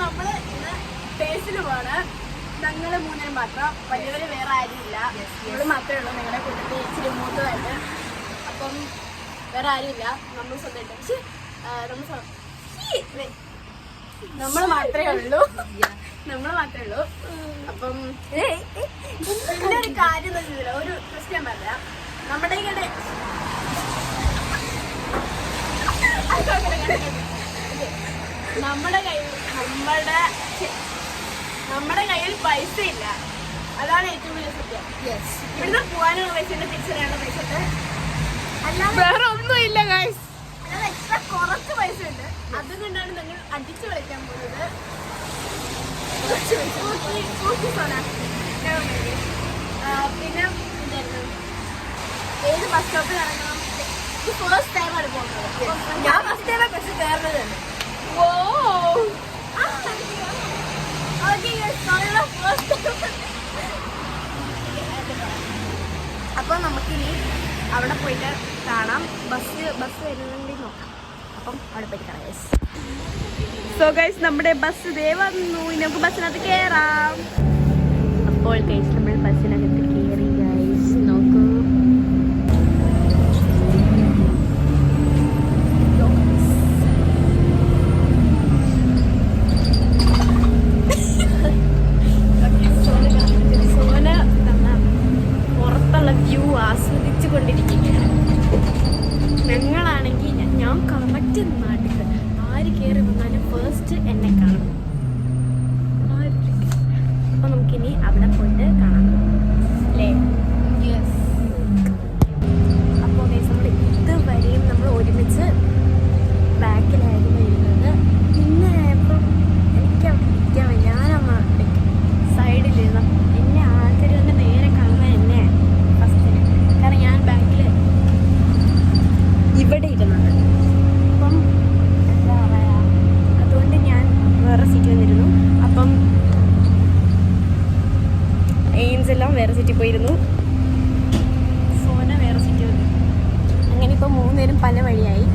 നമ്മള് ഇന്ന് ബേസിന് പോണ്. ഞങ്ങള് മൂന്നേരും മാത്രം, വലിയവര് വേറെ ആരുമില്ല. നമ്മള് മാത്രമേ ഉള്ളൂ നിങ്ങളുടെ കൂട്ടത്തിൽ ഇച്ചിരി മൂത്തതായിട്ട്. അപ്പം വേറെ ആരുമില്ല, നമ്മൾ സ്വന്തമായിട്ട്. പക്ഷെ നമ്മൾ മാത്രമേ ഉള്ളൂ. അപ്പം പിന്നെ ഒരു കാര്യം തന്നെ, ഒരു പ്രശ്നം പറയാം. നമ്മുടെ കയ്യിൽ പൈസ ഇല്ല. അതാണ് ഏറ്റവും വലിയ സത്യം. ഇവിടുന്ന് പോകാനുള്ള പൈസ ഉണ്ട്, തിരിച്ചറിയാനുള്ള പൈസ ഉണ്ട്, അല്ലാതെ വേറെ ഒന്നുമില്ല. അല്ലാതെ എക്സ്ട്രാ കുറച്ച് പൈസ ഉണ്ട്. അതുകൊണ്ടാണ് ഞങ്ങൾ അടിച്ചു കളിക്കാൻ പോകുന്നത്. പിന്നെ ഏത് ബസ് സ്റ്റോപ്പിൽ ഇറങ്ങണം? ഫസ്റ്റ് ടൈമാണ് പോകുന്നത്. ഞാൻ ഫസ്റ്റ് ടൈമാണ് ബസ് കയറുന്നത്. അപ്പൊ നമുക്കിനി അവിടെ പോയിട്ട് കാണാം. ബസ് വരുന്നുണ്ടെങ്കിൽ നോക്കാം. അപ്പം അവിടെ പോയിട്ട് കാണാം. സോ ഗൈസ്, നമ്മുടെ ബസ് ദേ വന്നു. നമുക്ക് ബസ്സിനകത്ത് കയറാം. അപ്പോൾ ഗൈസ്, നമ്മൾ ബസ്സിനകത്ത് കയറി. ഗൈസ് നോക്കൂ, ആസ്വദിച്ചു കൊണ്ടിരിക്കുകയാണ്. ഞങ്ങളാണെങ്കിൽ ഞാൻ കറക്റ്റ് നാട്ടിൽ ആര് കയറി വന്നാലും ഫസ്റ്റ് എന്നെ കാണും. അപ്പൊ നമുക്കിനി അവിടെ പോയിട്ട് കാണാം അല്ലേ? അപ്പോൾ നമ്മൾ ഇതുവരെയും നമ്മൾ ഒരുമിച്ച് ബാക്കിലായിരുന്നു ഇരുന്നത്. പിന്നെ ഇപ്പം എനിക്ക് അവിടെ ഇരിക്കാൻ വയ്യ. ഞാനമ്മ സൈഡിലിരുന്ന എന്നെ ആൾക്കാർ വന്ന് നേരെ കാണുന്നത് എന്നെ ഫസ്റ്റിന്. കാരണം ഞാൻ ബാക്കിൽ ഇവിടെ ഇരുന്നത്. അപ്പം എന്താ പറയുക, അതുകൊണ്ട് ഞാൻ വേറെ സീറ്റിൽ വന്നിരുന്നു. അപ്പം എയിംസെല്ലാം വേറെ സീറ്റിൽ പോയിരുന്നു. സോന വേറെ സീറ്റിൽ വന്നു. അങ്ങനെ ഇപ്പോൾ മൂന്നുപേരും പല വഴിയായി.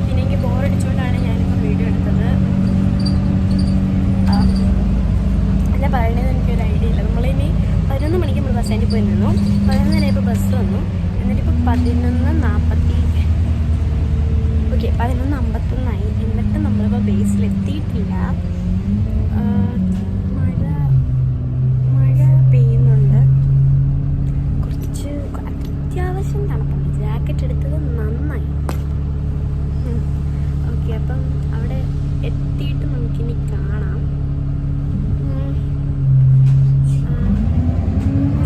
പിന്നെ എനിക്ക് ബോറടിച്ചുകൊണ്ടാണ് ഞാനിപ്പോൾ വീഡിയോ എടുത്തത്. എന്താ പറയണതെന്ന് എനിക്കൊരു ഐഡിയ ഇല്ല. നമ്മളിനി 11 മണിക്ക് നമ്മൾ ബസ് സ്റ്റാൻഡിൽ പോയി നിന്നു. 11 ഇപ്പോൾ ബസ് വന്നു. എന്നിട്ടിപ്പോൾ 11:51. എന്നിട്ട് നമ്മളിപ്പോൾ ബേസിലെത്തിയിട്ടില്ല. മഴ പെയ്യുന്നുണ്ട്. കുറച്ച് അത്യാവശ്യം തണുപ്പുണ്ട്. ജാക്കറ്റ് എടുത്തത് നന്നായി. ഓക്കെ, അപ്പം അവിടെ എത്തിയിട്ട് നമുക്കിനി കാണാം.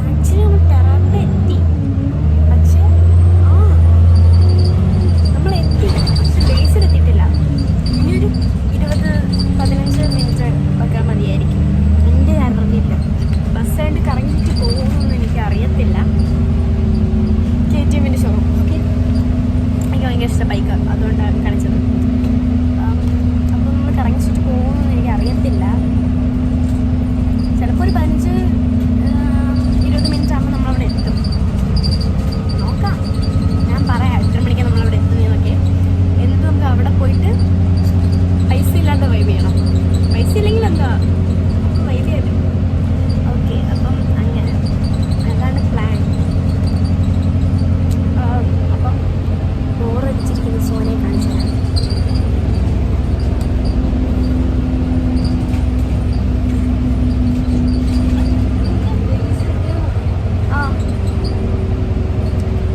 ആക്ച്വലി നമ്മൾ ടെറാപ്പ എത്തി. പക്ഷെ നമ്മൾ എത്തി, പക്ഷെ ബേസിലെത്തിയിട്ടില്ല. ഇനിയൊരു 20-15 മിനിറ്റ് ഒക്കെ മതിയായിരിക്കും. എൻ്റെ അറിയില്ല. ബസ് സ്റ്റാൻഡ് കറങ്ങി ചുറ്റി പോകുമെന്നൊന്നും എനിക്ക് അറിയത്തില്ല. KTM showroom. ഓക്കെ, എനിക്ക് ഭയങ്കര ഇഷ്ടം ബൈക്ക്, അതുകൊണ്ടാണ് കാണിച്ചത്. അപ്പം നമ്മൾ കറങ്ങി ചുറ്റി പോകുമെന്നൊന്നും എനിക്ക് അറിയത്തില്ല. ചിലപ്പോൾ ഒരു 15-20 മിനിറ്റ് ആകുമ്പോൾ നമ്മളവിടെ എത്തും. നോക്കാം, ഞാൻ പറയാം എത്ര മണിക്ക് നമ്മളവിടെ എത്തുന്നതൊക്കെ. എന്നിട്ട് നമുക്ക് അവിടെ പോയിട്ട് പൈസ ഇല്ലാണ്ട് വൈബ് ചെയ്യണം. പൈസ ഇല്ലെങ്കിൽ എന്താ വൈബ് ചെയ്യണം. ഓക്കെ, അപ്പം അങ്ങനെ അതാണ് പ്ലാൻ. അപ്പം ബോറടിച്ചിരിക്കുന്ന സോനയെ കാണിച്ചു തരാം.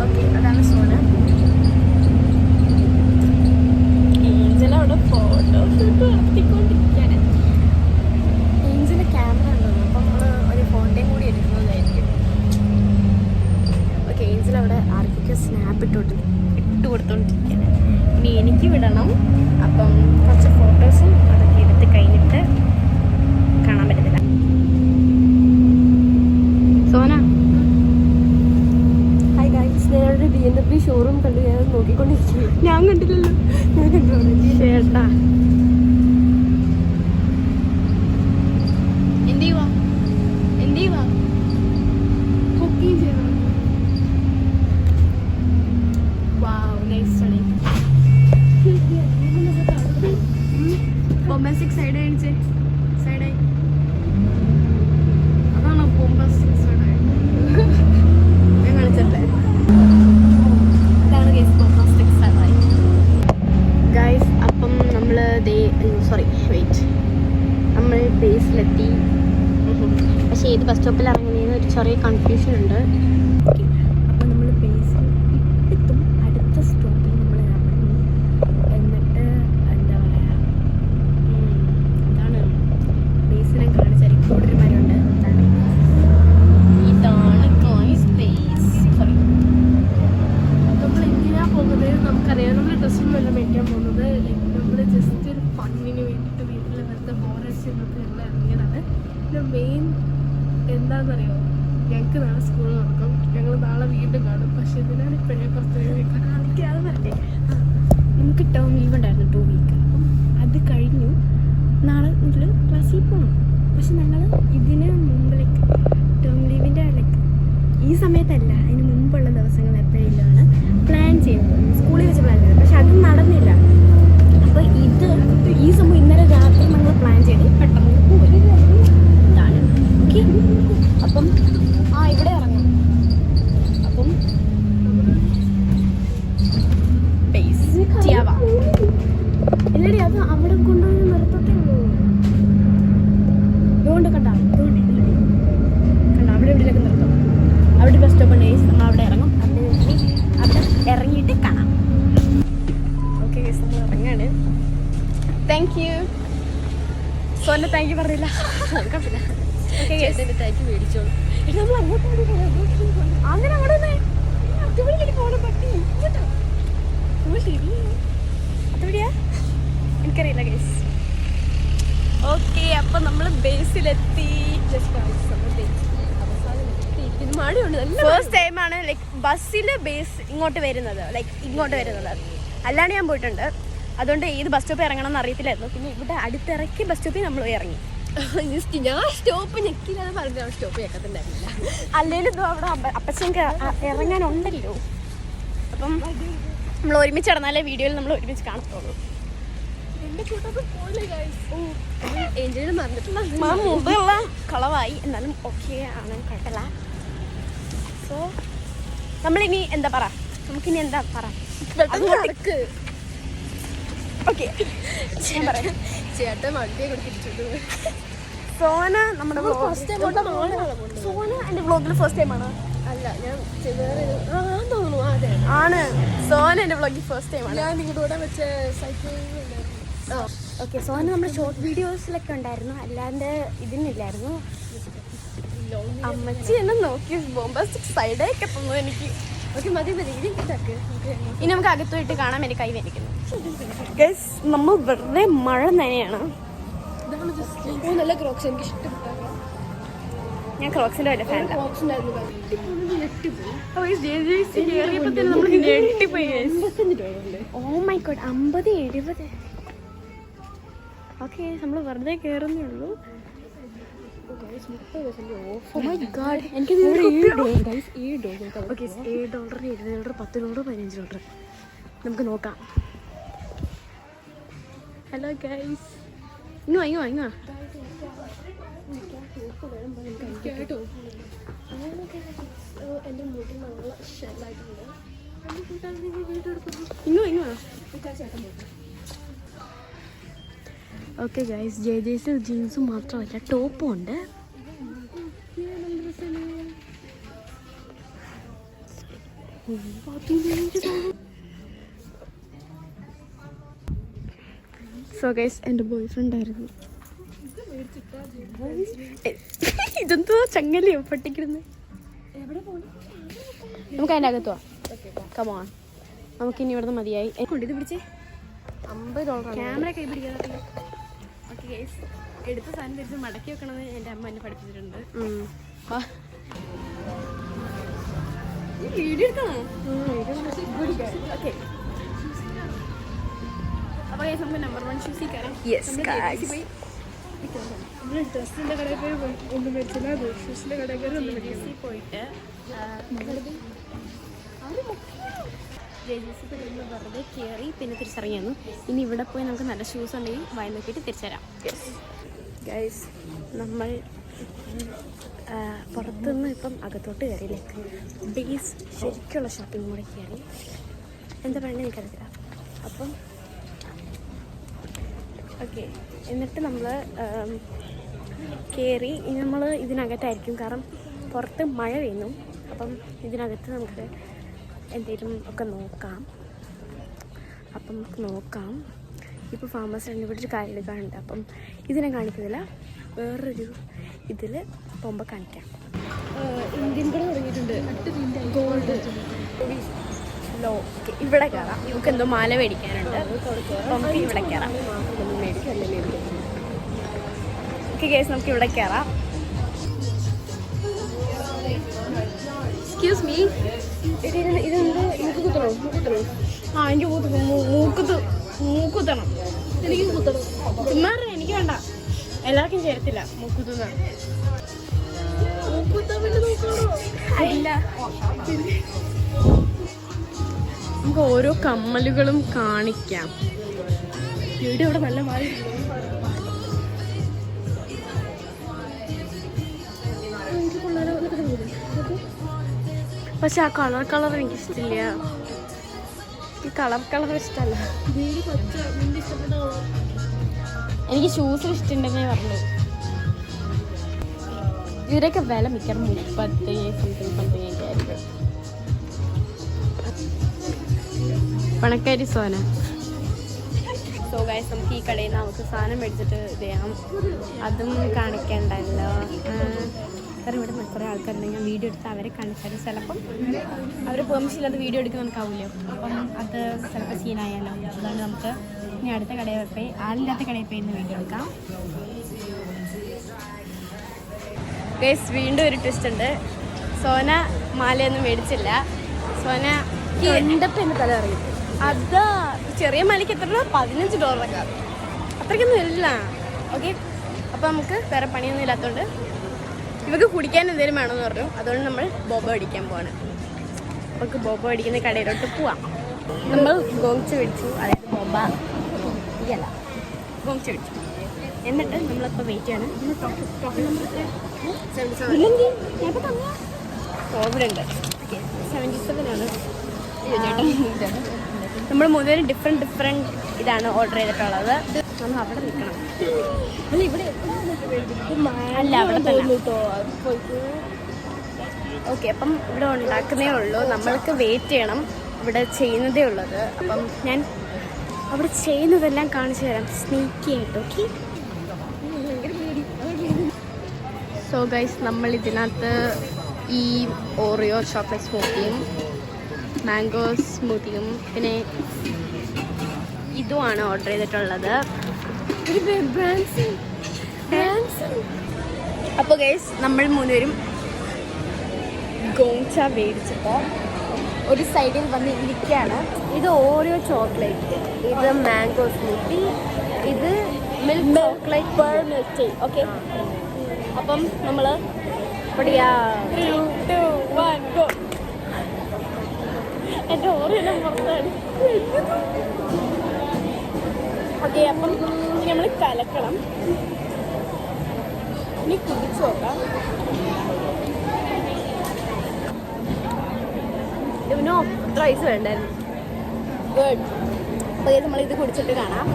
ഓക്കെ, അതാണ് സോന. ഏഞ്ചലവിടെ ഫോട്ടോഷൂട്ട് നടത്തിക്കൊണ്ടിരിക്കുകയാണ്. ഏഞ്ചലിൻ്റെ ക്യാമറ ഉണ്ടല്ലോ, അപ്പം നമ്മൾ ഒരു ഫോട്ടോയും കൂടി എടുക്കുന്നതായിരിക്കും. ഓക്കെ, ഏഞ്ചലവിടെ ആർക്കൊക്കെ സ്നാപ്പ് ഇട്ട് കൊടുത്തോണ്ടിരിക്കുകയാണ്. ഇനി എനിക്ക് വിടണം. അപ്പം കുറച്ച് ഫോട്ടോസും അതൊക്കെ എടുത്ത് കഴിഞ്ഞിട്ട് കാണാൻ പറ്റത്തില്ല. സോന, ഹായ് ഗൈസ്, ഞാനവിടെ BMW ഷോറൂം കണ്ടു. ഞാൻ നോക്കിക്കൊണ്ടിരിക്കുന്നു. ഞാൻ കണ്ടില്ലല്ലോ. ഞാൻ കണ്ടു ചേട്ടാ. എന്തുവാ ബുക്കിംഗ് ചെയ്തോ? വാവ്, നൈസ്. ബോംബാസ്റ്റിക് സൈഡ് കാണിച്ചേ. സൈഡായി അതാണോ ബോംബാസ്റ്റിക് സൈഡായി? ഞാൻ കാണിച്ചല്ലേ. അതാണ് ഗൈസ് ബോംബാസ്റ്റിക് സൈഡായി. ഗൈസ് അപ്പം നമ്മൾ നമ്മൾ ബേസിലെത്തി. പക്ഷേ ഏത് ബസ് സ്റ്റോപ്പിൽ ഇറങ്ങുന്നതെന്ന് ഒരു ചെറിയ കൺഫ്യൂഷൻ ഉണ്ട്. അപ്പം നമ്മൾ ബേസിൽ എത്തും. അടുത്ത സ്റ്റോപ്പിൽ നമ്മൾ ഇറങ്ങി. എന്നിട്ട് എന്താ പറയുക, എന്താണ് ബേസിനെ കാണിച്ചാൽ ഇവിടെ ഒരു മരമുണ്ട്. ഇതാണ് ഗൈസ് ബേസ്. സോറി, നമ്മൾ എന്തിനാണ് പോകുന്നത് നമുക്കറിയാം. നമ്മൾ ഡ്രസ്സും എല്ലാം മേടിക്കാൻ പോകുന്നത് നമ്മൾ ജസ്റ്റ് ഒരു ഫണ്ണിന് വേണ്ടിയിട്ട് വീട്ടിൽ വെറുതെ ബോറടിച്ച് നമുക്ക് ഞങ്ങൾ ഇറങ്ങിയതാണ്. പിന്നെ മെയിൻ എന്താണെന്നറിയോ, ഞങ്ങൾക്ക് നാളെ സ്കൂൾ തുറക്കും. ഞങ്ങൾ നാളെ വീണ്ടും കാണും. പക്ഷെ ഇതിനാണ് ഇപ്പോഴേ കുറച്ച് അത് വരട്ടെ. നമുക്ക് ടേം ലീവ് ഉണ്ടായിരുന്നു 2 വീക്ക്. അപ്പം അത് കഴിഞ്ഞു. നാളെ മുതൽ ക്ലാസ്സിൽ പോകണം. പക്ഷെ ഞങ്ങൾ ഇതിന് മുമ്പ് ടേം ലീവിൻ്റെ ഈ സമയത്തല്ല, അതിന് മുമ്പുള്ള ദിവസങ്ങൾ എപ്പോഴെങ്കിലുമാണ് പ്ലാൻ ചെയ്യുന്നത്. സ്കൂളിൽ വെച്ച് പ്ലാൻ ചെയ്തത്. പക്ഷെ അത് നടന്നില്ല. അപ്പോൾ ഈ സംഭവം ഇന്നലെ രാത്രി നമ്മൾ പ്ലാൻ ചെയ്ത് പെട്ടെന്ന് പോയി. ഇതാണ് ഓക്കെ. അപ്പം ഇവിടെ ഇറങ്ങാം. അപ്പം ഇല്ലടി, അത് അവിടെ കൊണ്ടുപോയി നിർത്തത്തേ ഉള്ളൂ. ഇതുകൊണ്ട് കണ്ട അവിടെ എവിടെയൊക്കെ നിർത്തും. അവിടെ ബസ് സ്റ്റോപ്പ് ഉണ്ട്. നമ്മൾ അവിടെ ഇറങ്ങും. അവിടെ ഇറങ്ങിയിട്ട് കാണാം. ഓക്കെ ഗൈസ്, നമ്മൾ ഇറങ്ങാണ്. Thank you Sona. Thank you പറഞ്ഞില്ല. ഓക്കെ ഗൈസ്, താങ്ക് യു മേടിച്ചോളൂ. നമ്മൾ അങ്ങോട്ട് അങ്ങനെ അവിടെ പോകണം. പറ്റി അതെവിടെയാ എനിക്കറിയില്ല ഗൈസ്. ഓക്കെ, അപ്പം നമ്മൾ ബേസിലെത്തി. ഫസ്റ്റ് ടൈമാണ് ബസ്സിൽ ബേസ് ഇങ്ങോട്ട് വരുന്നത്. അല്ലാണ്ട് ഞാൻ പോയിട്ടുണ്ട്. അതുകൊണ്ട് ഏത് ബസ് സ്റ്റോപ്പിൽ ഇറങ്ങണം എന്ന് അറിയത്തില്ലായിരുന്നു. പിന്നെ ഇവിടെ അടുത്തിറക്കി ബസ് സ്റ്റോപ്പിൽ നമ്മൾ ഇറങ്ങി. ഞാൻ സ്റ്റോപ്പ് ഞെക്കില്ലാതെ പറഞ്ഞ സ്റ്റോപ്പ് ഞെക്കത്തുണ്ടായിരുന്നില്ല. അല്ലെങ്കിൽ അവിടെ അപ്പച്ചക്ക് ഇറങ്ങാനുണ്ടല്ലോ. അപ്പം നമ്മൾ ഒരുമിച്ച് നടന്നാലേ വീഡിയോയിൽ നമ്മൾ ഒരുമിച്ച് കാണത്തുള്ളൂ. മുമ്പുള്ള കളവായി, എന്നാലും ഓക്കെ ആണ്, കുഴപ്പമില്ല. സോ നമ്മളിനി എന്താ പറ, നമുക്കിനി എന്താ പറ. ഓക്കെ, ഞാൻ പറയാം. ചേട്ടൻ വണ്ടിയെ കൊടുത്തിട്ടുണ്ട്. സോന നമ്മുടെ സോന എൻ്റെ വ്ളോഗിൽ ഫസ്റ്റ് ടൈമാണ്. അല്ല, ഞാൻ തോന്നുന്നു ആണ്. സോന എൻ്റെ വ്ളോഗിൽ ഫസ്റ്റ് ടൈമാണ്. ഞാൻ നിങ്ങളുടെ കൂടെ വെച്ച സൈക്കിൾ. ഓക്കെ, സോന നമ്മുടെ ഷോർട്ട് വീഡിയോസിലൊക്കെ ഉണ്ടായിരുന്നു, അല്ലാണ്ട് ഇതിനില്ലായിരുന്നു. അമ്മച്ചി എന്നെ നോക്കി ബോംബാസ്റ്റിക് സൈഡേക്ക് എത്തുന്നു എനിക്ക്. ഓക്കെ, മതി. ഇനി നമുക്ക് അകത്ത് പോയിട്ട് കാണാം. എനിക്ക് കൈ വേനിക്കുന്നു. ഗൈസ്, നമ്മൾ വെറുതെ മഴ നനയാണ്. നല്ല ക്രോക്സ് എനിക്ക് ഇഷ്ടപ്പെട്ടു. ഞാൻ ക്രോക്സിന്റെ വല്ല fan. Oh my god, 50, 70. Okay, നമ്മൾ വെറുതെ കയറുന്നേ ഉള്ളൂ. $7, $10, $15. നമുക്ക് നോക്കാം. ഹലോ ഗൈസ്, ഇങ്ങോ ഓക്കെ ഗൈസ്, ജേഴ്സിൽ ജീൻസും മാത്രമല്ല ടോപ്പും ഉണ്ട്. സോ ഗൈസ്, എൻ്റെ ബോയ് ഫ്രണ്ട് ആയിരുന്നു. ഇതെന്തോ ചങ്ങലയോ പൊട്ടിക്കിടുന്നത്. നമുക്ക് അതിൻ്റെ അകത്ത് പോവാം. കമോൺ, നമുക്കിനി ഇവിടുന്ന് മതിയായി. ഇത് പിടിച്ചേ, $50. ക്യാമറ കൈ പിടിക്കാതെ. ഓക്കെ ഗൈസ്, എടുത്ത സാധനം തിരിച്ച് മടക്കി വെക്കണമെന്ന് എൻ്റെ അമ്മ എന്നെ പഠിപ്പിച്ചിട്ടുണ്ട്. വീഡിയോ എടുക്കണോ? ഓക്കെ, അപ്പോൾ ഗൈസ്, നമുക്ക് നമ്പർ 1 ഷൂസിൽ കയറാം. ഡ്രസ്സിൻ്റെ കടയിൽ പോയി ഒന്നും മേടിച്ചില്ല. ഷൂസിൻ്റെ കടയിൽ കയറി ഒന്നും മേടിച്ചിൽ പോയിട്ട് ജേജീസിൽ നമ്മൾ വെറുതെ കയറി പിന്നെ തിരിച്ചറിയാന്നു. ഇനി ഇവിടെ പോയി നമുക്ക് നല്ല ഷൂസ് ഉണ്ടെങ്കിൽ വായി നോക്കിയിട്ട് തിരിച്ചുതരാം. ഗൈസ്, നമ്മൾ പുറത്തുനിന്ന് ഇപ്പം അകത്തോട്ട് കയറിയില്ലേ, ബേസ് ശരിക്കുള്ള ഷോപ്പിംഗ് കൂടെ കയറി. എന്താ പറയുന്നത് എനിക്കറിയില്ല. അപ്പം ഓക്കെ, എന്നിട്ട് നമ്മൾ കയറി. ഇനി നമ്മൾ ഇതിനകത്തായിരിക്കും, കാരണം പുറത്ത് മഴ പെയ്യുന്നു. അപ്പം ഇതിനകത്ത് നമുക്ക് എന്തെങ്കിലും ഒക്കെ നോക്കാം. അപ്പം നമുക്ക് നോക്കാം. ഇപ്പോൾ ഫാമസ് ഇവിടെ ഒരു കാര്യം എടുക്കാനുണ്ട്. അപ്പം ഇതിനെ കാണിക്കുന്നില്ല, വേറൊരു ഇതിൽ പോകുമ്പോൾ കാണിക്കാം. ഇന്ത്യൻ കൂടെ തുടങ്ങിയിട്ടുണ്ട്. ഗോൾഡ് ലോ. ഇവിടെ കയറാം. നമുക്ക് എന്തോ മാല മേടിക്കാനുണ്ട്. അപ്പം നമുക്ക് ഇവിടെ കയറാം. ഓക്കെ ഗൈസ്, നമുക്ക് ഇവിടെ കയറാം. എക്സ്ക്യൂസ് മീ, ഇതെന്ത് മൂക്ക് കുത്തണോ? ആ, എനിക്ക് മൂക്കുത്തണം. എനിക്ക് കുത്തണം. ചുമ്മാറേ, എനിക്ക് വേണ്ട. എല്ലാവർക്കും ചേരത്തില്ല മൂക്കുത്തുന്ന. ഇല്ല, നമുക്ക് ഓരോ കമ്മലുകളും കാണിക്കാം. വീഡിയോ ഇവിടെ നല്ല മാറി. പക്ഷെ ആ കളർ എനിക്ക് ഇഷ്ടമില്ല. ഈ കളർ ഇഷ്ടമല്ല. എനിക്ക് ഷൂസ് ഇഷ്ടമുണ്ടെന്നേ പറഞ്ഞു. ഇവരൊക്കെ വില മിക്കറും 30 സംതിങ് ഒക്കെ ആയിരിക്കും. പണക്കാരി സോന. സോ ഗൈസ്, നമുക്ക് ഈ കടയിൽ നിന്ന് നമുക്ക് സാധനം മേടിച്ചിട്ട് ഇത് ചെയ്യാം. അതും കാണിക്കണ്ടല്ലോ. കാരണം ഇവിടെ കുറേ ആൾക്കാരുണ്ടെങ്കിൽ ഞാൻ വീഡിയോ എടുത്ത് അവരെ കാണിച്ചാലും ചിലപ്പം അവർ പെർമിഷൻ ഇല്ലാതെ വീഡിയോ എടുക്കാൻ നമുക്കാവില്ലോ. അപ്പം അത് ചിലപ്പോൾ സീനായാലോ. അതുകൊണ്ട് നമുക്ക് ഇനി അടുത്ത കടയിൽ പോയി, ആളില്ലാത്ത കടയിൽ പോയി ഇന്ന് വീഡിയോ എടുക്കാം. ഗൈസ്, വീണ്ടും ഒരു ട്വിസ്റ്റ് ഉണ്ട്. സോന മാലയൊന്നും മേടിച്ചില്ല. സോന കണ്ടപ്പോൾ എൻ്റെ തല അറിയും. അതാ ചെറിയ മാലയ്ക്ക് എത്ര രൂപ? $15. അത്രയ്ക്കൊന്നും ഇല്ല. ഓക്കെ, അപ്പോൾ നമുക്ക് വേറെ പണിയൊന്നും ഇല്ലാത്തതുകൊണ്ട് ഇവർക്ക് കുടിക്കാൻ എന്തെങ്കിലും വേണമെന്ന് പറഞ്ഞു. അതുകൊണ്ട് നമ്മൾ ബോബ അടിക്കാൻ പോവാണ്. നമുക്ക് ബോബ അടിക്കുന്ന കടയിലോട്ട് പോവാം. നമ്മൾ ഗോങ്ച മേടിച്ചു, അതായത് ബോബ ഇല്ല ഗോങ്ച മേടിച്ചു. എന്നിട്ട് നമ്മളിപ്പോൾ വെയിറ്റ് ചെയ്യാണ്. ഇവിടെ ഉണ്ട്. ഓക്കെ, 77 ആണ്. നമ്മൾ മൂന്നുപേര് ഡിഫറെൻറ്റ് ഇതാണ് ഓർഡർ ചെയ്തിട്ടുള്ളത്. നമ്മൾ അവിടെ നിൽക്കണം. അല്ല, അവിടെ തന്നെ. ഓക്കെ, അപ്പം ഇവിടെ ഉണ്ടാക്കുന്നേ ഉള്ളൂ. നമ്മൾക്ക് വെയിറ്റ് ചെയ്യണം. ഇവിടെ ചെയ്യുന്നതേ ഉള്ളത്. അപ്പം ഞാൻ അവിടെ ചെയ്യുന്നതെല്ലാം കാണിച്ചു തരാം സ്നീക്കി ആയിട്ട്. ഓക്കെ, സോ ഗൈസ്, നമ്മൾ ഇതിനകത്ത് ഈ ഓറിയോ ചോക്ലേറ്റ് സ്മൂത്തിയും മാംഗോ സ്മൂത്തിയും പിന്നെ ഇതുമാണ് ഓർഡർ ചെയ്തിട്ടുള്ളത്. അപ്പോൾ ഗൈസ്, നമ്മൾ മൂന്നുപേരും ഗോങ്ച മേടിച്ചിട്ട് ഒരു സൈഡിൽ വന്ന് ഇരിക്കുകയാണ്. ഇത് ഓറിയോ ചോക്ലേറ്റ്, ഇത് മാംഗോ സ്മൂത്തി, ഇത് milk chocolate per milk tea. Okay, അപ്പം നമ്മൾ ഇവിടെയാ 3, 2, 1 ഗോ. എൻ്റെ ഓറിയെല്ലാം പുറത്താണ്. ഓക്കെ, അപ്പം നമ്മൾ കലക്കണം. ഇനി കുടിച്ചു നോക്കാം. ഇതിനോ അത്ര ഐസ് വേണ്ടായിരുന്നു. ഗുഡ്. അപ്പോൾ നമ്മളിത് കുടിച്ചിട്ട് കാണാം.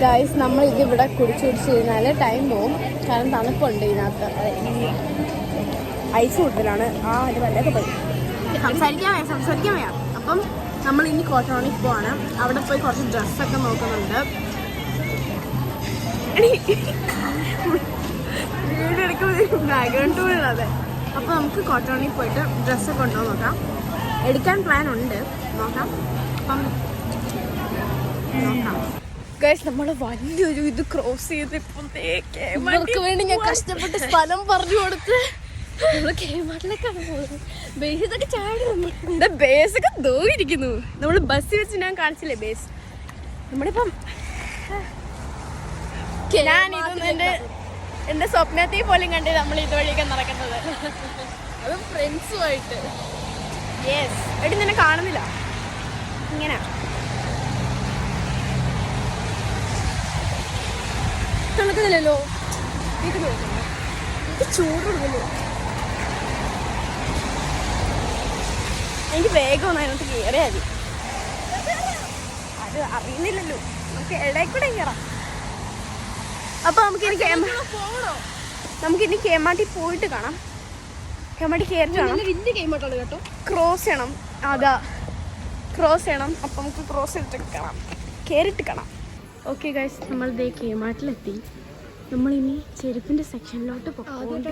ഗൈസ്, നമ്മളിത് ഇവിടെ കുടിച്ച് കഴിഞ്ഞാൽ ടൈം പോവും. കാരണം തണുപ്പുണ്ട് ഇതിനകത്ത്. ഐസ് കൂടുതലാണ്. അത് വല്ലതൊക്കെ പോയി സംസാരിക്കാൻ വയ്യ. അപ്പം നമ്മൾ ഇനി കോട്ടോണിക്ക് പോവാണ്. അവിടെ പോയി കുറച്ച് ഡ്രസ്സൊക്കെ നോക്കുന്നുണ്ട്. വീഡിയോ എടുക്കുമ്പോൾ ബാക്ക്ഗ്രൗണ്ട് പോലുള്ളത്. അപ്പോൾ നമുക്ക് കോട്ടോണിൽ പോയിട്ട് ഡ്രസ്സൊക്കെ ഉണ്ടോ നോക്കാം. എടുക്കാൻ പ്ലാൻ ഉണ്ട്, നോക്കാം. അപ്പം നോക്കാം. ഗൈസ്, നമ്മൾ വലിയൊരു ഇത് ക്രോസ് ചെയ്ത് ഇപ്പോഴത്തേക്ക് വേണ്ടി ഞാൻ കഷ്ടപ്പെട്ട് സ്ഥലം പറഞ്ഞു കൊടുത്ത് നമ്മള് കേരളത്തിലേക്കാണ് പോകുന്നത്. ബേസൊക്കെ ചാടി നമ്മുടെ ബേസൊക്കെ ദൂരിയിരിക്കുന്നു. നമ്മൾ ബസ്സിൽ വെച്ച് ഞാൻ കാണിച്ചില്ലേ ബേസ്. നമ്മളിപ്പം ഞാൻ ഇതൊന്നും എൻ്റെ സ്വപ്നത്തിൽ പോലും കണ്ടത് നമ്മൾ ഇതുവഴിയൊക്കെ നടക്കുന്നത്. അതും ഫ്രണ്ട്സുമായിട്ട്. യെസ് എടി നിന്നെ കാണുന്നില്ല ഇങ്ങനെ തണുക്കുന്നില്ലല്ലോ ചൂടുണ്ടല്ലോ എനിക്ക് വേഗം ഒന്ന് അതിനകത്ത് കയറിയാൽ മതി അത് അറിയുന്നില്ലല്ലോ നമുക്ക് ഇടയിൽ കൂടെ കയറാം അപ്പൊ നമുക്കിനി കേമാട്ടി പോയിട്ട് കാണാം കേമാട്ടി കയറിട്ട് കാണാം വലിയ കേമാട്ടാണ് കേട്ടോ ക്രോസ് ചെയ്യണം അതാ ക്രോസ് ചെയ്യണം അപ്പൊ നമുക്ക് ക്രോസ് ചെയ്തിട്ട് കാണാം കയറിയിട്ട് കാണാം ഓക്കെ ഗൈസ് നമ്മൾ ദേ കേമാട്ടിലെത്തി നമ്മളിനി ചെരുപ്പിന്റെ സെക്ഷനിലോട്ട് പോകും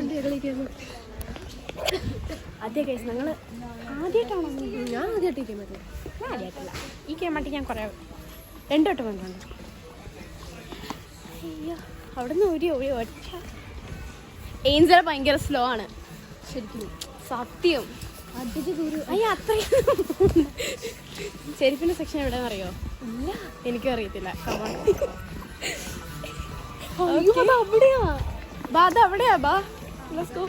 അതെ ഗൈസ് ഞങ്ങൾ ആദ്യമായിട്ടാണോ ഞാൻ ആദ്യമായിട്ട് ഈ കേമാട്ടി ഞാൻ ആദ്യമായിട്ടല്ല ഈ കേമാട്ടി ഞാൻ കുറേ 2 വട്ടം വന്നിട്ടുണ്ട് അയ്യോ അവിടെ നിന്ന് ഒരു ഒറ്റ ഏഞ്ചൽ ഭയങ്കര സ്ലോ ആണ് ശരിക്കും സത്യം അയ്യ അത്രയും ചെരുപ്പിന്റെ സെക്ഷൻ എവിടെയെന്ന് അറിയോ ഇല്ല എനിക്കും അറിയത്തില്ല അവിടെയാ ബാ അത് അവിടെയാ ബാ ലെറ്റ്സ് ഗോ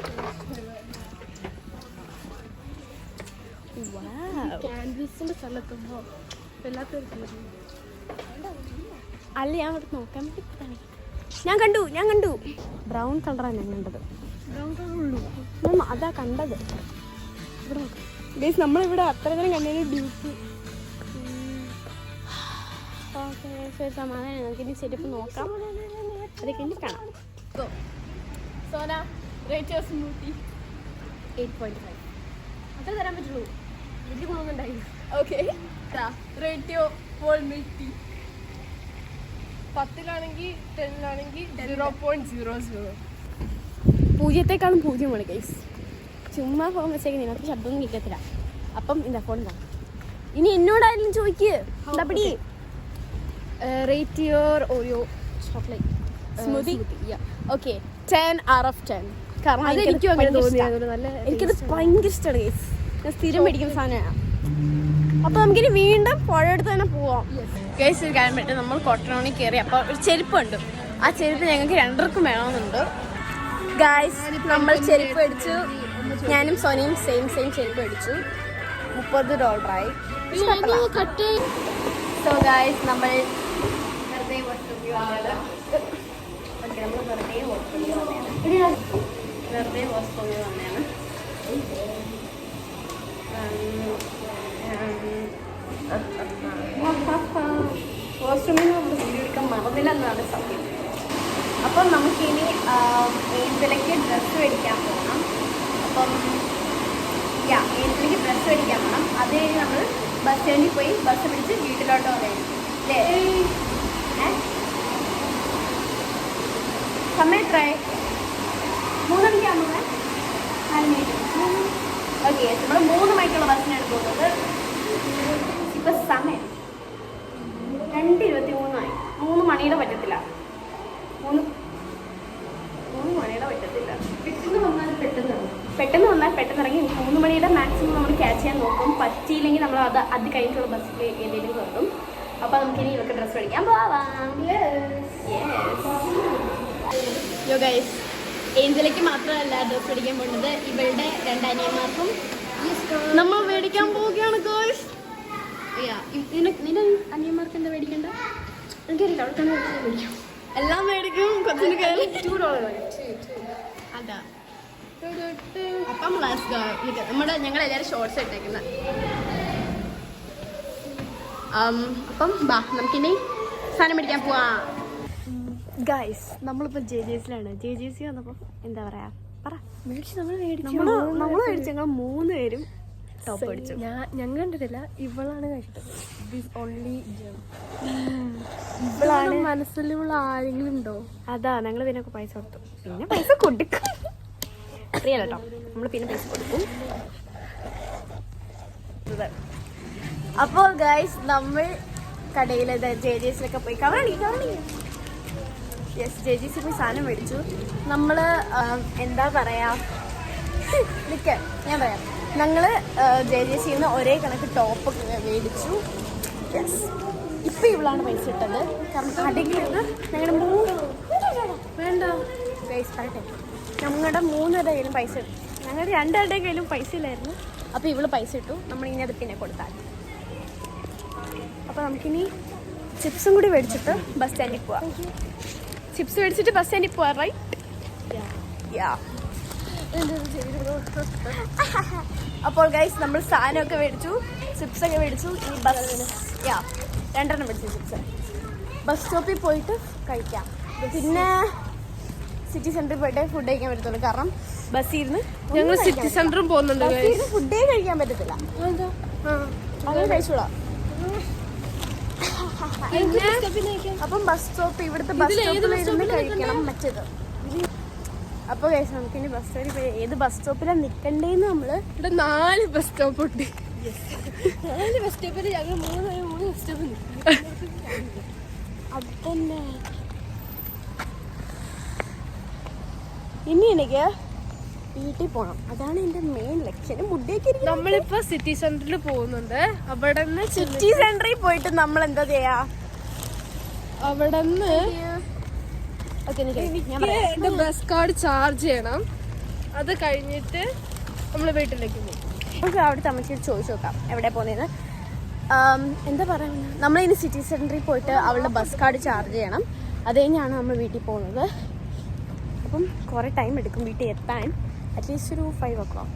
ക്യാൻഡിൽസിന്റെ സ്ഥലത്തുമ്പോ അല്ല ഞാൻ അവിടെ നോക്കാൻ വേണ്ടി ഞാൻ കണ്ടു ബ്രൗൺ കളറാണ് ഞാൻ കണ്ടത് ബ്രൗൺ കളറുള്ളൂ അതാ കണ്ടത് ഇവിടെ ഗൈസ് നമ്മളിവിടെ അത്ര നേരം കണ്ടതിന് ഡ്യൂട്ടി ഓക്കെ സമാധാനം നമുക്ക് ഇനി ചെരുപ്പ് നോക്കാം അതൊക്കെ ഇനി കാണാം സോന റേറ്റേഴ്സ് 8.5 അത്ര തരാൻ പറ്റുള്ളൂ വലിയ ഗുണമൊന്നുണ്ടായില്ല ഓക്കെ റേറ്റിയോ വോൾ മിൽക്ക് ടീ 10-ലാണെങ്കിൽ 10-ലാണെങ്കിൽ 0.00 പൂജ്യത്തെക്കാളും പൂജ്യമാണ് ഗൈസ് ചുമ്മാ ഫോൺ വെച്ചേക്ക് നിനക്ക് ശബ്ദമൊന്നും കേൾക്കത്തില്ല അപ്പം എന്താ ഫോൺ കാണാം ഇനി എന്നോടായാലും ചോദിക്ക് എന്താപ്പടി rate your Oreo chocolate smoothie okay 10/10 കാരണം എനിക്കത് ഭയങ്കര ഇഷ്ടമാണ് ഗൈസ് ഞാൻ സ്ഥിരം മേടിക്കുന്ന സാധനമാണ് അപ്പൊ നമുക്കിനി വീണ്ടും പുഴയെടുത്ത് തന്നെ പോവാം ഗൈസ് ഒരു കാര്യം പറ്റും നമ്മൾ കൊട്ടറോണി കയറി അപ്പോൾ ഒരു ചെരുപ്പുണ്ട് ആ ചെരുപ്പ് ഞങ്ങൾക്ക് 2 വേണമെന്നുണ്ട് ഗൈസ് നമ്മൾ ചെരുപ്പ് മേടിച്ചു ഞാനും സോനിയും സെയിം ചെരുപ്പ് മേടിച്ചു $30 സോ ഗൈസ് നമ്മൾ വെറുതെ വന്നതാണ് വാഷ്റൂമിൽ നിന്ന് നമ്മൾ വീഡിയോ എടുക്കാൻ മറന്നില്ല എന്നാണ് സത്യം അപ്പം നമുക്കിനി ഏഞ്ചലയ്ക്ക് ഡ്രസ്സ് മേടിക്കാൻ പോകണം അപ്പം ഏഞ്ചലയ്ക്ക് ഡ്രസ്സ് മേടിക്കാൻ പോകണം അത് കഴിഞ്ഞ് നമ്മൾ ബസ് സ്റ്റാൻഡിൽ പോയി ബസ് പിടിച്ച് വീട്ടിലോട്ട് വരും അല്ലേ സമയം എത്രയായി 3 മണിക്കാകുമ്പോൾ 4 മണിക്ക് ഓക്കെ നമ്മൾ 3 മണിക്കുള്ള ബസ്സിനാണ് പോകുന്നത് ഇപ്പം സമയം 2:23 3 മണിയുടെ പറ്റത്തില്ല 3 മണിയുടെ പറ്റത്തില്ല പെട്ടെന്ന് വന്നാൽ പെട്ടെന്ന് ഇറങ്ങി 3 മണിയുടെ മാക്സിമം നമ്മൾ ക്യാച്ച് ചെയ്യാൻ നോക്കും പറ്റിയില്ലെങ്കിൽ നമ്മൾ അത് കഴിഞ്ഞിട്ടുള്ള ബസ്സിൽ ഏതെങ്കിലും കയറും അപ്പോൾ നമുക്കിനി ഇവർക്ക് ഡ്രസ്സ് മേടിക്കാൻ പോവാം യോ ഗൈസ് ഏഞ്ചലയ്ക്ക് മാത്രമല്ല ഡ്രസ്സ് മേടിക്കാൻ പോകുന്നത് ഇവളുടെ 2 അനിയന്മാർക്കും നമ്മൾ മേടിക്കാൻ പോവുകയാണ് ഗൈസ് നിന്റെ അനിയന്മാർക്ക് എന്താ മേടിക്കണ്ട എനിക്കറിയില്ല അവർക്കാണ് മേടിക്കും എല്ലാം മേടിക്കും കൊച്ചിന് കയറി $2 അതാ അപ്പം ഞങ്ങളെല്ലാവരും ഷോർട്സ് ഇട്ടേക്കുന്നത് അപ്പം ബാ നമുക്കിനി സാധനം മേടിക്കാൻ പോവാം ഗൈസ് നമ്മളിപ്പോൾ JJCയിലാണ് JJC വന്നപ്പോൾ എന്താ പറയാ പറ മേടിച്ചു നമ്മൾ മേടിച്ചു ഞങ്ങൾ 3 പേരും ടോപ്പ് അടിച്ചു ഞാൻ കണ്ടിട്ടില്ല ഇവളാണ് കഴിച്ചത് ഇവളാണ് മനസ്സിലുള്ള ആരെങ്കിലും ഉണ്ടോ അതാ ഞങ്ങൾ ഇതിനൊക്കെ പൈസ കൊടുത്തു പിന്നെ പൈസ കൊടുക്കും അറിയാലോ കേട്ടോ നമ്മൾ പിന്നെ പൈസ കൊടുക്കും അപ്പോൾ ഗൈസ് നമ്മൾ കടയിൽ JJCയിലൊക്കെ പോയി കവറണി യെസ് JJC പോയി സാധനം മേടിച്ചു നമ്മൾ എന്താ പറയാ നിൽക്ക ഞാൻ പറയാം ഞങ്ങൾ JJCയിൽ നിന്ന് ഒരേ കണക്ക് ടോപ്പ് മേടിച്ചു യെസ് ഇപ്പം ഇവളാണ് പൈസ ഇട്ടത് കാരണം കടയിൽ ഞങ്ങളുടെ 3 വേണ്ട ഗൈസ് പറയട്ടെ ഞങ്ങളുടെ 3 പേരുടെ കയ്യിലും പൈസ ഞങ്ങളുടെ 2 പേരുടെ കയ്യിലും പൈസ ഇല്ലായിരുന്നു അപ്പോൾ ഇവള് പൈസ ഇട്ടു, നമ്മളിനി അത് പിന്നെ കൊടുത്താൽ. അപ്പോൾ നമുക്കിനി ചിപ്സും കൂടി മേടിച്ചിട്ട് ബസ് സ്റ്റാൻഡിൽ പോവാം. ചിപ്സ് മേടിച്ചിട്ട് ബസ് സ്റ്റാൻഡിൽ പോവാം, റൈറ്റ്? യാ. അപ്പോൾ ഗൈസ് നമ്മൾ സാധനമൊക്കെ മേടിച്ചു, ചിപ്സൊക്കെ മേടിച്ചു. ഇനി ബസ് 2 മേടിച്ചു ചിപ്സ്. ബസ് സ്റ്റോപ്പിൽ പോയിട്ട് കഴിക്കാം. പിന്നെ സിറ്റി സെന്ററിൽ പോയിട്ട് ഫുഡ് കഴിക്കാൻ പറ്റത്തുള്ളൂ, കാരണം ബസ്സിൽ ഇരുന്ന് ഞങ്ങൾ സിറ്റി സെന്ററും പോകുന്നുണ്ട്. ഫുഡേ കഴിക്കാൻ പറ്റത്തില്ല, അങ്ങനെ കഴിച്ചോളാം. അപ്പം ബസ് സ്റ്റോപ്പ്, ഇവിടുത്തെ ബസ് സ്റ്റോപ്പിൽ ഇരുന്ന് കഴിക്കണം മറ്റേത്. അപ്പോൾ കഴിച്ചു നമുക്കിനി ബസ് സ്റ്റോപ്പിൽ പോയി ഏത് ബസ് സ്റ്റോപ്പിലാണ് നിൽക്കണ്ടേന്ന് നമ്മള്. ഇവിടെ 4 ബസ് സ്റ്റോപ്പ് ഉണ്ട്. 4 ബസ് സ്റ്റോപ്പിൽ ഞങ്ങൾ 3 ബസ് സ്റ്റോപ്പ്. അതന്നെ. ഇനി എനിക്ക് വീട്ടിൽ പോകണം, അതാണ് എന്റെ മെയിൻ ലക്ഷ്യം. മുടിയൊക്കെ നമ്മളിപ്പോ സിറ്റി സെന്ററിൽ പോകുന്നുണ്ട്. അവിടെ നിന്ന് സിറ്റി സെന്ററിൽ പോയിട്ട് നമ്മൾ എന്താ ചെയ്യാ, അവിടെ നിന്ന് എന്റെ ബസ് കാർഡ് ചാർജ് ചെയ്യണം. അത് കഴിഞ്ഞിട്ട് നമ്മൾ വീട്ടിലേക്ക് പോകും. നമുക്ക് അവിടുത്തെ അമ്മച്ചിയോട് ചോദിച്ചു നോക്കാം എവിടെ പോകുന്നതെന്ന്. എന്താ പറയുക, നമ്മളിനി സിറ്റി സെന്ററിൽ പോയിട്ട് അവളുടെ ബസ് കാർഡ് ചാർജ് ചെയ്യണം. അത് കഴിഞ്ഞാണ് നമ്മൾ വീട്ടിൽ പോകുന്നത്. അപ്പം കുറേ ടൈം എടുക്കും വീട്ടിൽ എത്താൻ, അറ്റ്ലീസ്റ്റ് ഒരു 5 o'clock.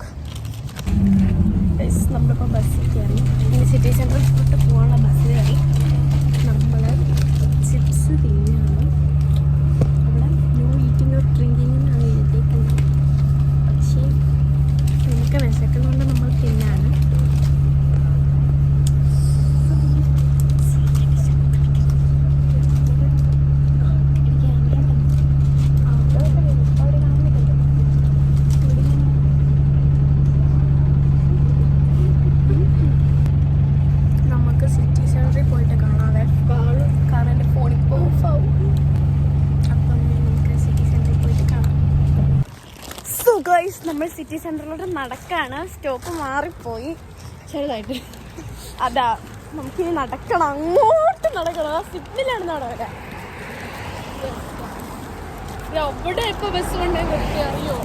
നമ്മളിപ്പോൾ ബസ്സിൽ കയറി, ഇനി സിറ്റി സെന്ററിൽ പോയിട്ട് പോകാനുള്ള ബസ് കയറി. നമ്മൾ ചിപ്സ് തിന്നാണ്. അവിടെ നോ ഈറ്റിംഗ് ഓർ ഡ്രിങ്കിങ് എന്നാണ് എഴുതിയിരിക്കുന്നത്, പക്ഷേ നമുക്ക് വിശക്കുന്നതുകൊണ്ട് നമ്മൾ തിന്നാണ്. നമ്മൾ സിറ്റി സെന്ററിലോട്ട് നടക്കാണ്. സ്റ്റോപ്പ് മാറിപ്പോയി ചെറുതായിട്ട്. അതാ നമുക്കിനി നടക്കണം, അങ്ങോട്ട് നടക്കണം. ആ സിഗ്നലാണ് നടക്കുക. അവിടെ ഇപ്പൊ ബസ് അറിയോ,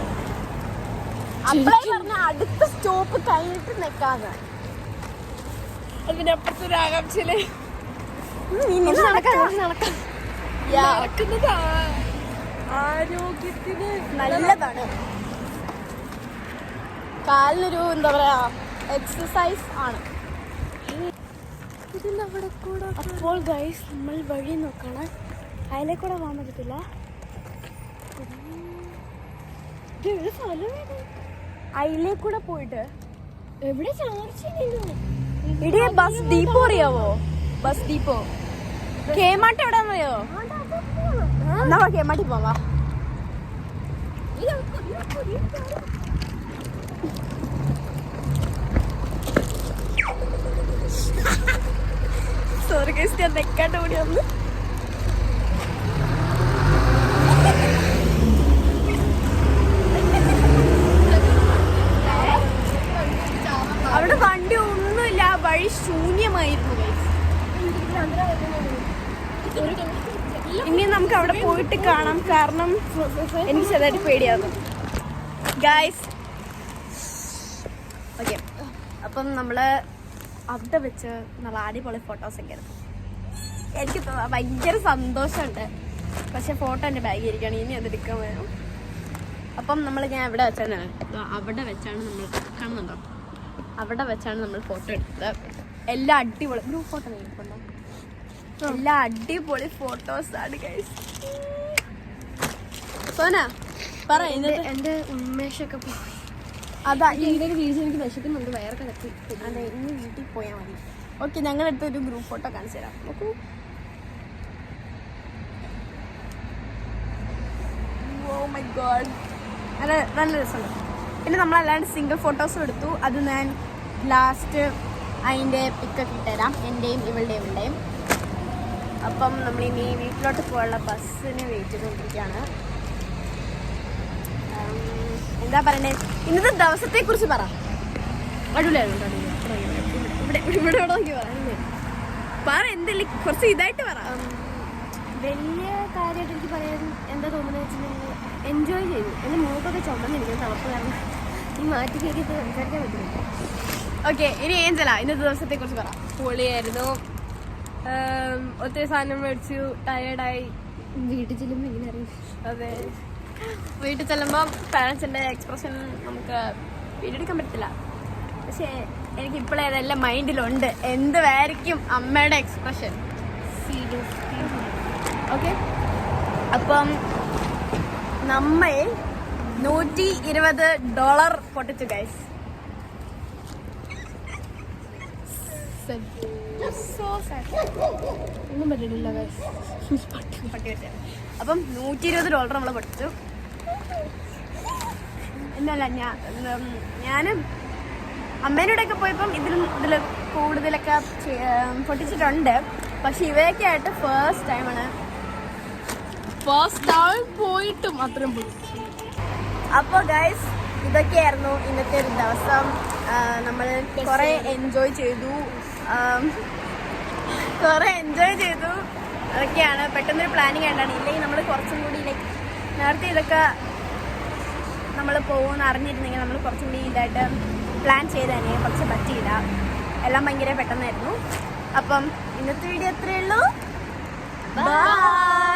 അപ്പളേ പറഞ്ഞ അടുത്ത സ്റ്റോപ്പ് കഴിഞ്ഞിട്ട് നിൽക്കാന്ന്. അതിനപ്പുറത്തൊരു ആകാംക്ഷയില് നടക്കുന്നത് ആരോഗ്യത്തിന് നല്ലതാണ്, കാലിനൊരു എന്താ പറയാ എക്സസൈസ് ആണ്. അപ്പോൾ ഗൈസ് നമ്മൾ വഴി നോക്കണം, അതിലെ കൂടെ പോകാൻ പറ്റത്തില്ല. അതിലേ കൂടെ പോയിട്ട് എവിടെ ഇടിയ ബസ് ഡീപ്പോ അറിയാവോ? ബസ് ഡീപ്പോ കേമാട്ട് എവിടെയാണെന്നറിയോ? എന്നാ കേമാട്ടി പോവാ. സോറി ഗൈസ്, ഞാൻ നെക്കാണ്ട് കൂടി വന്ന്. അവിടെ വണ്ടി ഒന്നുമില്ല, വഴി ശൂന്യമായിരുന്നു ഗൈസ്. ഇനി നമുക്ക് അവിടെ പോയിട്ട് കാണാം, കാരണം എനിക്ക് ചെറുതായിട്ട് പേടിയാകും ഗൈസ്. ഓക്കെ, അപ്പം നമ്മള് അവിടെ വെച്ച് നല്ല അടിപൊളി ഫോട്ടോസൊക്കെ എടുക്കും. എനിക്ക് ഭയങ്കര സന്തോഷമുണ്ട്, പക്ഷെ ഫോട്ടോ എൻ്റെ ബാഗിൽ ഇരിക്കുകയാണ്, ഇനി അതെടുക്കാൻ വേണം. അപ്പം ഞാൻ എവിടെ വെച്ചാണ്, അവിടെ വെച്ചാണ് നമ്മൾ കാണുന്നുണ്ടോ, അവിടെ വെച്ചാണ് നമ്മൾ ഫോട്ടോ എടുത്തത്. എല്ലാം അടിപൊളി ഗ്രൂപ്പ് ഫോട്ടോ എടുക്കുന്നുണ്ടോ, എല്ലാം അടിപൊളി ഫോട്ടോസാണ് ഗൈസ്. സോന പറ, എൻ്റെ ഉന്മേഷമൊക്കെ പോയി. അതാ ഇതിലേക്ക് വീഴ്ച എനിക്ക് വിശക്കുന്നുണ്ട്, വയറ് കിടക്കി. അതെ, ഇനി വീട്ടിൽ പോയാൽ മതി. ഓക്കെ, ഞങ്ങളെടുത്ത് ഒരു ഗ്രൂപ്പ് ഫോട്ടോ കാണിച്ചു തരാം. നോക്കൂ, ഓ മൈ ഗോഡ്, നല്ല രസമുണ്ട്. പിന്നെ നമ്മളല്ലാണ്ട് സിംഗിൾ ഫോട്ടോസും എടുത്തു. അത് ഞാൻ ലാസ്റ്റ് അതിൻ്റെ പിക്കൊക്കെ ഇട്ടുതരാം, എൻ്റെയും ഇവളുടെയും. അപ്പം നമ്മളിനി വീട്ടിലോട്ട് പോകാനുള്ള ബസ്സിന് വെയിറ്റ് ചെയ്തുകൊണ്ടിരിക്കുകയാണ്. എന്താ പറയണേ, ഇന്നത്തെ ദിവസത്തെ കുറിച്ച് പറ. അടിപൊളിയായിരുന്നു. ഇവിടെ നോക്കി പറ, എന്തെങ്കിലും കുറച്ച് ഇതായിട്ട് പറ. വലിയ കാര്യമായിട്ട് എനിക്ക് പറയാൻ എന്താ തോന്നുന്നത് വെച്ചിട്ടുണ്ടെങ്കിൽ എൻജോയ് ചെയ്തു. എൻ്റെ മൂക്കൊക്കെ ചുമന്നിരിക്കുന്നു തണുപ്പ് കാരണം. ഈ മാറ്റി കയറിയിട്ട് സംസാരിക്കാൻ പറ്റുന്നു. ഓക്കെ, ഇനി ഏഞ്ചല ഇന്നത്തെ ദിവസത്തെ കുറിച്ച് പറ. പൊളിയായിരുന്നു. ഒത്തിരി സാധനം മേടിച്ചു, ടയേർഡായി. വീട്ടിൽ ചെല്ലുമ്പോൾ എങ്ങനെ അറിയും? അതെ, വീട്ടിൽ ചെല്ലുമ്പോൾ പാരൻസിൻ്റെ എക്സ്പ്രഷൻ നമുക്ക് വീടെടുക്കാൻ പറ്റില്ല. പക്ഷേ എനിക്ക് ഇപ്പോഴേ അതെല്ലാം മൈൻഡിലുണ്ട്. എന്തുവായിരിക്കും അമ്മയുടെ എക്സ്പ്രഷൻ. ഓക്കെ, അപ്പം നമ്മൾ $120 പൊട്ടിച്ചു ഗൈസ്. ഒന്നും പറ്റില്ല ഗൈസ്. പട്ടി വെച്ചാൽ അപ്പം $120 നമ്മൾ പൊട്ടിച്ചു. എന്നല്ല ഞാനും അമ്മേനോടൊക്കെ പോയപ്പം ഇതിൽ കൂടുതലൊക്കെ പൊട്ടിച്ചിട്ടുണ്ട്. പക്ഷെ ഇവയൊക്കെ ആയിട്ട് ഫസ്റ്റ് ടൈമാണ്. ഫസ്റ്റ് ടൈം പോയിട്ടും അത്രയും പൊട്ടിച്ചു. അപ്പോൾ ഗൈസ്, ഇതൊക്കെയായിരുന്നു ഇന്നത്തെ ഒരു ദിവസം. നമ്മൾ കുറേ എൻജോയ് ചെയ്തു. അതൊക്കെയാണ്. പെട്ടെന്നൊരു പ്ലാനിങ് ആയിട്ടാണ്. ഇല്ലെങ്കിൽ നമ്മൾ കുറച്ചും കൂടി നേരത്തെ ഇതൊക്കെ നമ്മൾ പോകുമെന്ന് അറിഞ്ഞിരുന്നെങ്കിൽ നമ്മൾ കുറച്ചും കൂടി ഇതായിട്ട് പ്ലാൻ ചെയ്തേനെ. പക്ഷെ പറ്റിയില്ല, എല്ലാം ഭയങ്കര പെട്ടെന്നായിരുന്നു. അപ്പം ഇന്നത്തെ വീഡിയോ അത്രയേ ഉള്ളൂ. ബൈ.